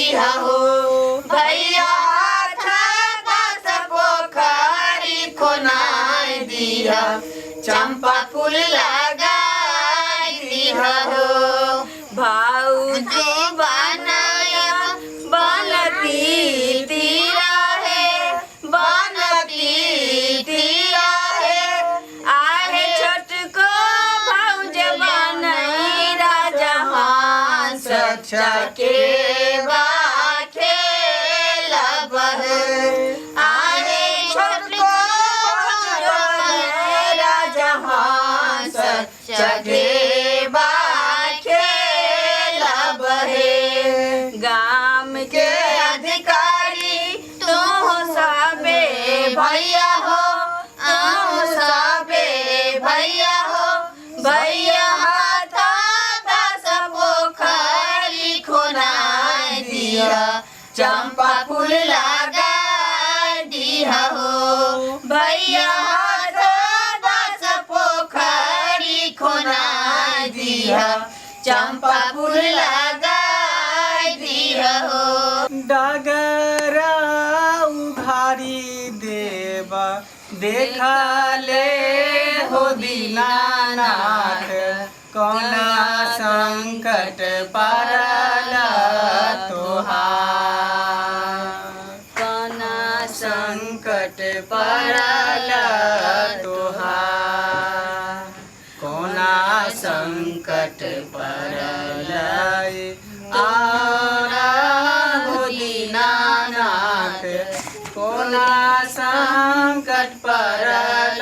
दिहा हो भैया दस पोखरी खोनाय दिहा चंपा फूल लगाय दिहा हो भाऊजी बनाया बनती तीरा है बनती तीरा है आहे छोटको भाऊज बनई राजा हंस के खेलब आहे छोटको भाऊज बनई राजा हंस के गाम के अधिकारी तू सबे भैया हो सबे भैया हो भैया हाथा दस पोखरी खोनाय दिया चंपा फूल लगाय दिया हो भैया हाथा दस पोखरी खोनाय दिया चंपा फूल लगाय दिया हो डगरा उघारी देवा देखा ले हो दीनानाथ कौना संकट पड़ल तोहार कौना संकट पड़ल तोहार कौना संकट पड़ल दीनानाथ कोना संकट पड़ल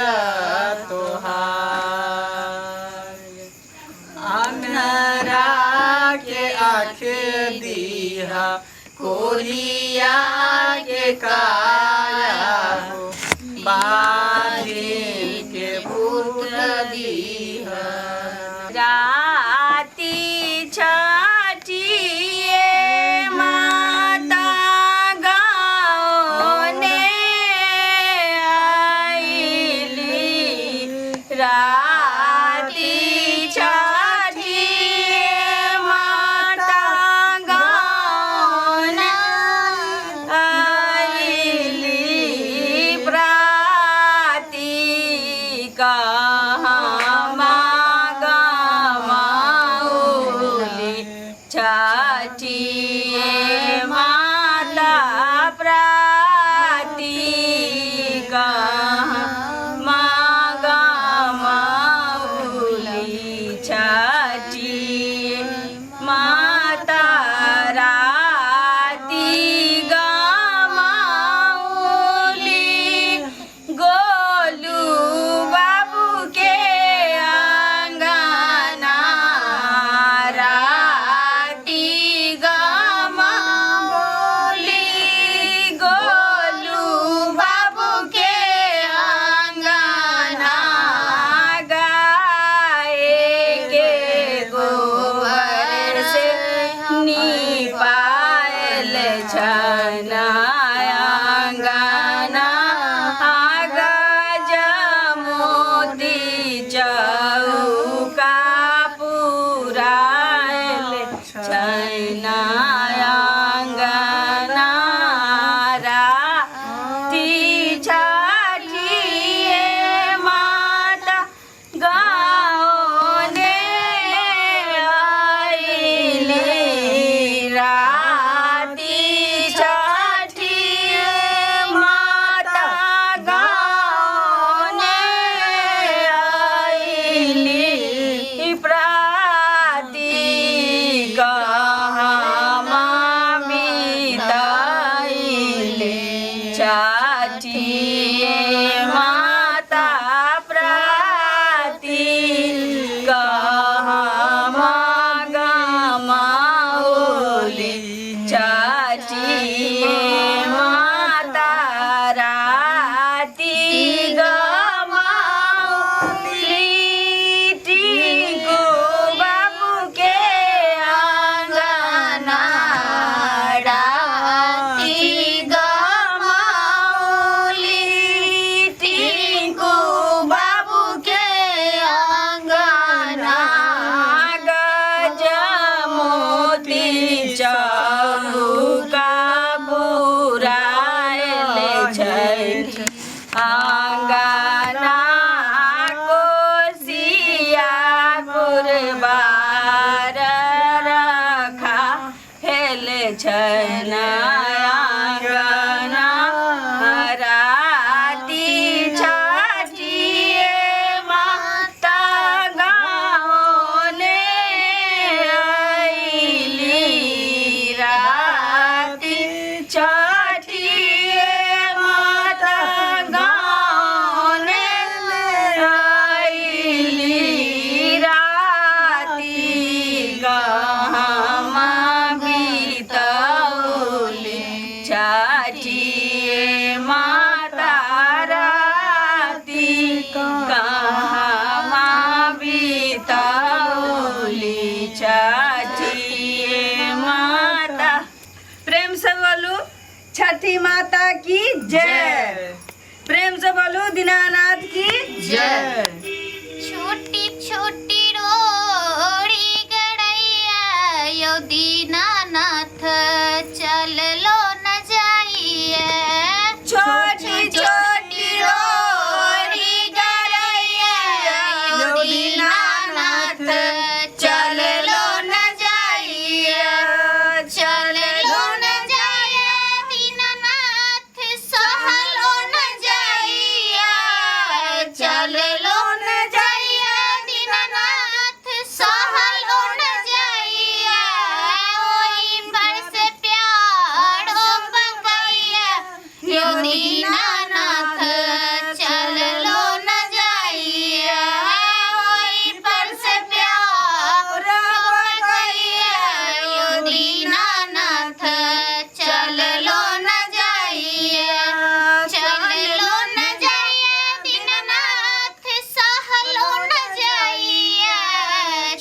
तोहार अन्हरा के आँख दिहा कोरिया के काया बाधिन के पुत्र दिहा राती छठिए माता गाँव ने आइली राती छठिए माता गाँव ने आइली प्राती छठिए माता प्राती मागा माउली छठिए माता राती गमाउली गोलू बाबू के आंगना छनायांगना गज मोती चौका पुराल छनायांगना राती छठिए माता गाँव ने आइली राती छठी छठिए माता राती कहाँ बीतौली छठिए माता। प्रेम से बोलू छठी माता की जय। प्रेम से बोलू दीनानाथ की जय। छोटी छोटी रोड़ी गड़ैया यो दीनानाथ चल लो न जाइए। छोटी छोटी रोड़ी गड़ैया यो दीनानाथ चल लो न जाइए। चल लो न जाइए दीनानाथ सहलो न जाइए। चल लो न जाइए दीनानाथ सहलो न जाइए। ओई पर से प्यारो बकैया यो दीनानाथ चल लो न जाइए। ओई पर से प्यारो बकैया यो दीनानाथ चल लो न जाइए। चल लो न जाइए दीनानाथ सहलो न जाइए।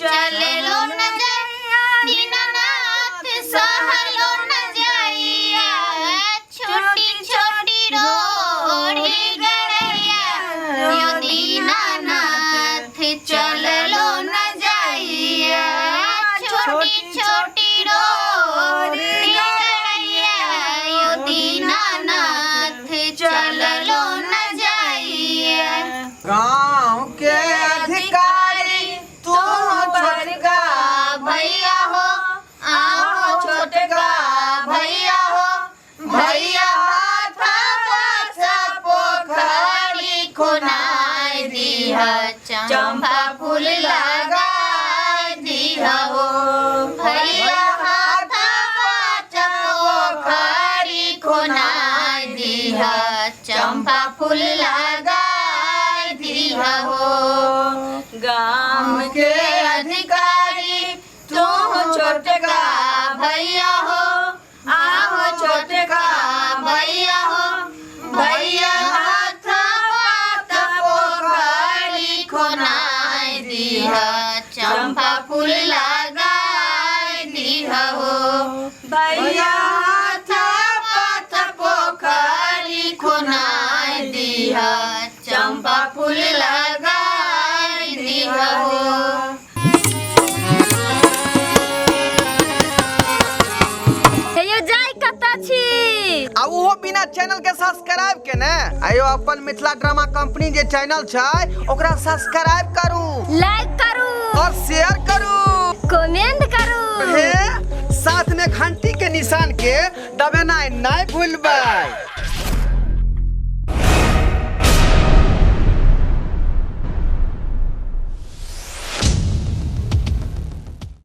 चल लो न जाइए दीनानाथ सहलो न जाइए। छोटी छोटी रोड़ी गड़ैया यो दीनानाथ चल लो न जाइए। छोटी छोटी रोड़ी गड़ैया यो दीनानाथ चल लो न जाइए। गाँव के अधिकारी तू छोटका भैया हो आओ छोटका भैया हो। भैया हाथ पाछा पोखरी खुनाई दिहा चंपा फूल लगाई दिहा हो। भैया हाथ पाछा पोखरी खुनाई दिहा चंपा फूल लगाई दिहा हो। गाम के अधिकारी तू छोटका भैया हो आओ छोटका भैया हो। भैया हाथ पात पोखरी खुनाई दिहा चंपा फूल लगाई दिहा हो। भैया हाथ पात पोखरी खुनाई दिहा चंपा फूल लगाई दिहा हो। हेयो जाय कतऽ छी? आ उहो बिना चैनल के सब्सक्राइब के ने आयो अपन मिथिला ड्रामा कंपनी जे चैनल छै ओकरा सब्सक्राइब करू, लाइक करू और शेयर करू, कमेंट करू। हे साथ में घंटी के निशान के दबाना नहीं भूलबै।